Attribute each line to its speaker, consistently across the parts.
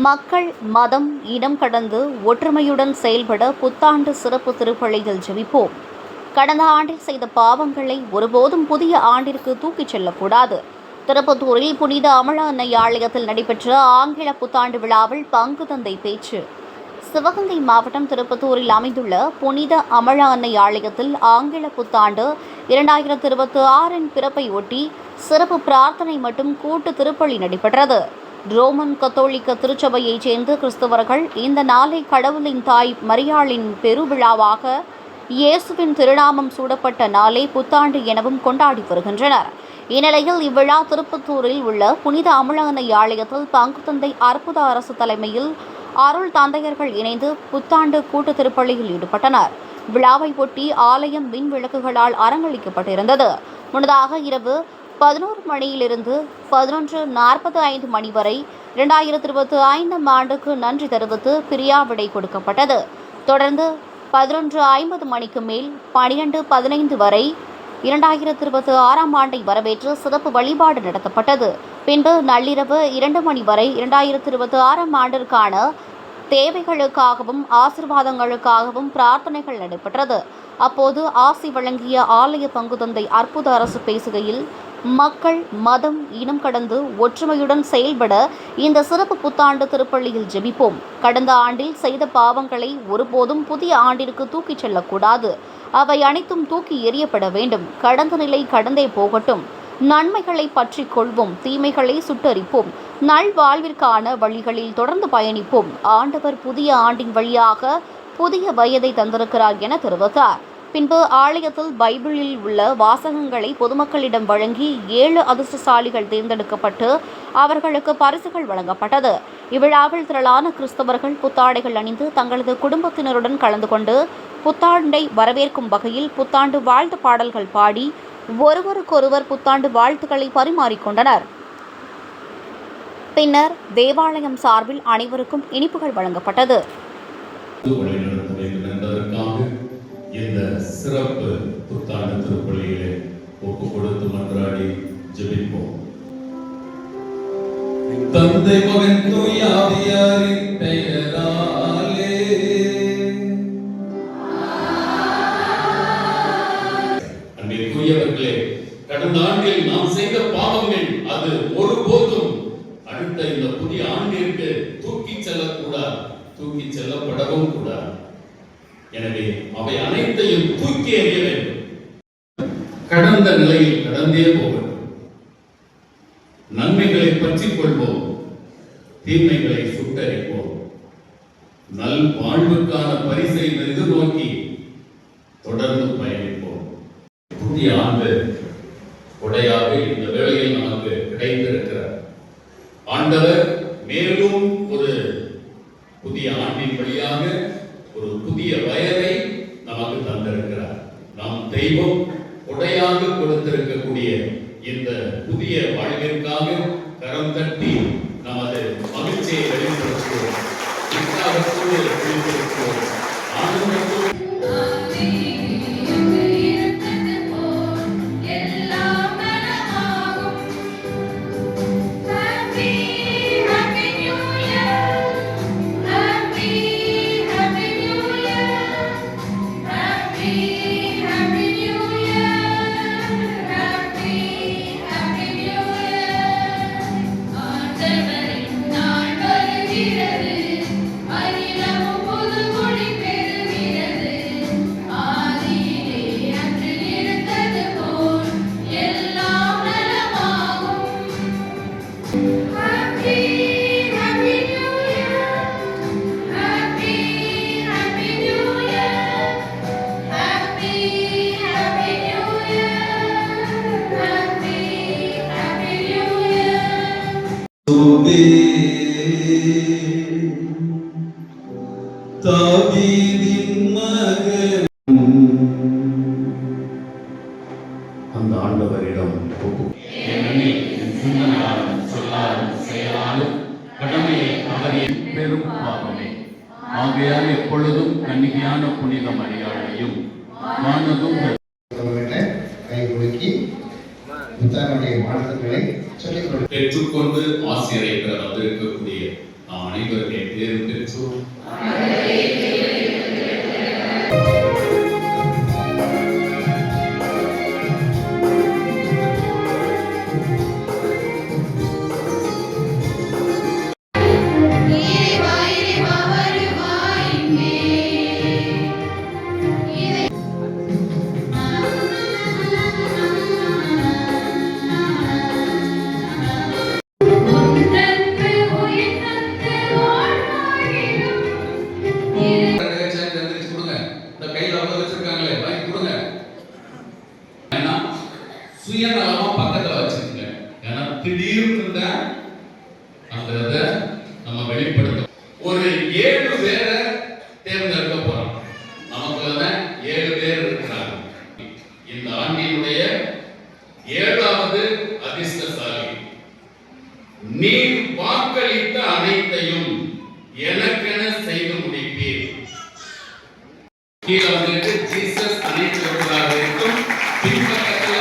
Speaker 1: மக்கள் மதம் இனம் கடந்து ஒற்றுமையுடன் செயல்பட புத்தாண்டு சிறப்பு திருப்பலியில் ஜெபிப்போம். கடந்த ஆண்டில் செய்த பாவங்களை ஒருபோதும் புதிய ஆண்டிற்கு தூக்கிச் செல்லக்கூடாது. திருப்பத்தூரில் புனித அமல அன்னை ஆலயத்தில் நடைபெற்ற ஆங்கில புத்தாண்டு விழாவில் பங்கு தந்தை பேச்சு. சிவகங்கை மாவட்டம் திருப்பத்தூரில் அமைந்துள்ள புனித அமல அன்னை ஆலயத்தில் ஆங்கில புத்தாண்டு 2026 பிறப்பை ஒட்டி சிறப்பு பிரார்த்தனை மற்றும் கூட்டு திருப்பலி நடைபெற்றது. ரோமன் கத்தோலிக்க திருச்சபையைச் சேர்ந்த கிறிஸ்தவர்கள் இந்த நாளை கடவுளின் தாய் மரியாளின் பெருவிழாவாக இயேசுவின் திருநாமம் சூடப்பட்ட நாளே புத்தாண்டு எனவும் கொண்டாடி வருகின்றனர். இந்நிலையில் இவ்விழா திருப்பத்தூரில் உள்ள புனித அமல அன்னை ஆலயத்தில் பங்கு தந்தை அற்புத அரசு தலைமையில் அருள் தந்தையர்கள் இணைந்து புத்தாண்டு கூட்டு திருப்பலியில் ஈடுபட்டனர். விழாவை ஒட்டி ஆலயம் மின் விளக்குகளால் அலங்கரிக்கப்பட்டிருந்தது. முன்னதாக இரவு 11 மணியிலிருந்து 11:45 மணி வரை 2025 ஆண்டுக்கு நன்றி தெரிவித்து பிரியா விடை கொடுக்கப்பட்டது. தொடர்ந்து 11:50 மணிக்கு மேல் 12:15 வரை 2026 ஆண்டை வரவேற்று சிறப்பு வழிபாடு நடத்தப்பட்டது. பின்பு நள்ளிரவு 2 மணி வரை 2026 ஆண்டிற்கான தேவைகளுக்காகவும் ஆசீர்வாதங்களுக்காகவும் பிரார்த்தனைகள் நடைபெற்றது. அப்போது ஆசி வழங்கிய ஆலய பங்கு தந்தை அற்புத அரசு பேசுகையில், மக்கள் மதம் இனம் கடந்து ஒற்றுமையுடன் செயல்பட இந்த சிறப்பு புத்தாண்டு திருப்பலியில் ஜெபிப்போம். கடந்த ஆண்டில் செய்த பாவங்களை ஒருபோதும் புதிய ஆண்டிற்கு தூக்கிச் செல்லக்கூடாது. அவை அனைத்தும் தூக்கி எறியப்பட வேண்டும். கடந்த நிலை கடந்தே போகட்டும். நன்மைகளை பற்றிக் கொள்வோம், தீமைகளை சுட்டரிப்போம். நல்வாழ்விற்கான வழிகளில் தொடர்ந்து பயணிப்போம். ஆண்டவர் புதிய ஆண்டின் வழியாக புதிய வயதை தந்திருக்கிறார் என தெரிவித்தார். பின்பு ஆலயத்தில் பைபிளில் உள்ள வாசகங்களை பொதுமக்களிடம் வழங்கி 7 அதிர்ஷ்டசாலிகள் தேர்ந்தெடுக்கப்பட்டு அவர்களுக்கு பரிசுகள் வழங்கப்பட்டது. இவ்விழாவில் திரளான கிறிஸ்தவர்கள் புத்தாடைகள் அணிந்து தங்களது குடும்பத்தினருடன் கலந்து கொண்டு புத்தாண்டை வரவேற்கும் வகையில் புத்தாண்டு வாழ்த்து பாடல்கள் பாடி ஒருவருக்கொருவர் புத்தாண்டு வாழ்த்துக்களை பரிமாறிக்கொண்டனர். பின்னர் தேவாலயம் சார்பில் அனைவருக்கும் இனிப்புகள் வழங்கப்பட்டது.
Speaker 2: இந்த சிறப்பு புத்தாண்டு திருப்பலியிலே ஒப்பு கொடுத்து மன்றாடி ஜெபிப்போம். தந்தை மகன் தூய ஆவியாரின் பெயராலே அன்பிற்குரியவர்களே, கடந்த ஆண்டில் நாம் செய்த பாவங்கள் அது ஒருபோதும் அடுத்த இந்த புதிய ஆண்டிற்கு தூக்கிச் செல்லக்கூடாது, தூக்கிச் செல்லப்படவும் கூடாது. எனவே அவை அனைத்தையும் தூக்கி எறிய வேண்டும். கடந்த நிலையில் கடந்தே போகட்டும். நன்மைகளை பற்றிக் கொள்வோம், தீமைகளை சுட்டரிப்போம். நல் வாழ்வுக்கான பரிசை எதிர்நோக்கி தொடர்ந்து பயணிப்போம். புதிய ஆண்டு கொடையாக இந்த வேளையில் நமக்கு கிடைத்திருக்கிறார். ஆண்டவர் மேலும் ஒரு புதிய ஆண்டின் வழியாக ஒரு புதிய வயதை நமக்கு தந்திருக்கிறார். நம் தெய்வம் கொடையாக கொடுத்திருக்கக்கூடிய இந்த புதிய வாழ்விற்காக கரம் தட்டி நமது மகிழ்ச்சியை வெளிப்படுத்துவோம். அந்த ஆண்டவரிடம் கடமையை அவரின் பெரும் பாவமே ஆகையால் எப்பொழுதும் கன்னிகையான புனித மரியாதையும் வானதும் பெற்றுக்கொண்டு ஆசிரியர் வந்திருக்கக்கூடிய நாம் அனைவருடைய பேரு பெற்றோர் சுயநலமா பக்கத்துல வச்சுக்கோங்க. ஏன்னா திடீர்னு அந்த இதை நம்ம வெளிப்படுத்த ஒரு 7 பேரை தேர்ந்தெடுக்க போறோம். நமக்கு 7 பேர் இருக்கிறாங்க. இந்த ஆண்டினுடைய 7வது அதிர்ஷ்டசாலி. நீர் வாக்களித்த அனைத்தையும் எனக்கென செய்து முடிப்பீர். கீழே வந்துட்டு ஜீசஸ் அனைத்துவதாக இருக்கும். பின்பக்கத்துல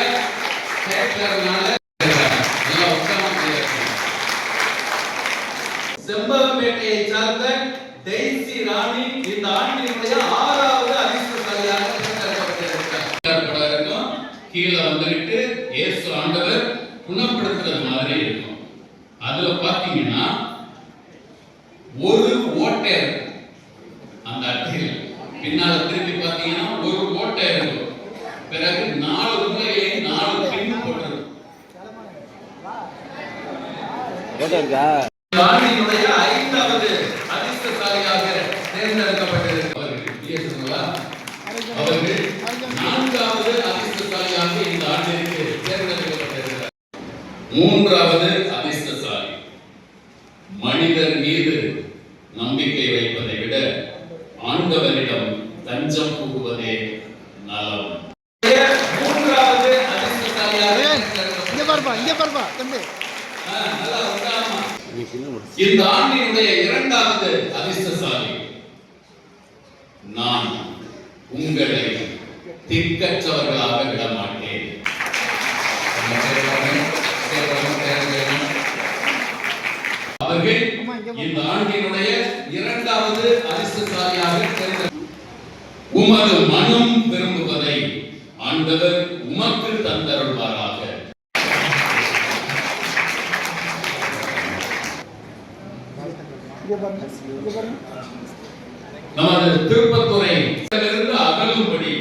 Speaker 2: செம்பகம்பேட்டையை சார்ந்த டெய்சி ராணி இந்த ஆண்டினுடைய 6வது அதிர்ஷ்டசாலியாக தேர்ந்தெடுக்கப்பட்டிருக்கிறார். கீழே வந்துட்டு இயேசு ஆண்டவர் குணப்படுத்துறது மாதிரி இருக்கும். அதுல பாத்தீங்கன்னா ஒரு ஓட்டை அந்த அட்டையில் பின்னால திருப்பி பாத்தீங்கன்னா ஒரு ஓட்டை இருக்கும். பிறகு 4 உண்மையிலே 4 பின் போட்டிருக்கும். ஆண்டினுடைய 5வது அதிர்ஷ்டசாலியாக தேர்ந்தெடுக்கப்பட்டிருக்கிறார்கள். அவர்கள் 4வது அதிர்ஷ்டசாலியாக இந்த ஆண்டிற்கு தேர்ந்தெடுக்கப்பட்டிருக்கிறார். 3வது அதிர்ஷ்டசாலி. மனிதர் மீது நம்பிக்கை வைப்பதை விட ஆண்டவரிடம் தஞ்சம் புகுவதே நலம். 3வது அதிர்ஷ்டசாலியாக இந்த ஆண்டினுடைய 2வது அதிர்ஷ்டசாலி. நான் உங்களை திக்கற்றவர்களாக விட மாட்டேன். அவர்கள் இந்த ஆண்டினுடைய 2வது அதிர்ஷ்டசாலியாக தேர்ந்தெடுக்கப்பட்டார். உமது மனம் விரும்புவதை ஆண்டவர் உமக்கு தந்தருள்வாராக. நமது திருப்பத்துறையிலிருந்து அகலும்படி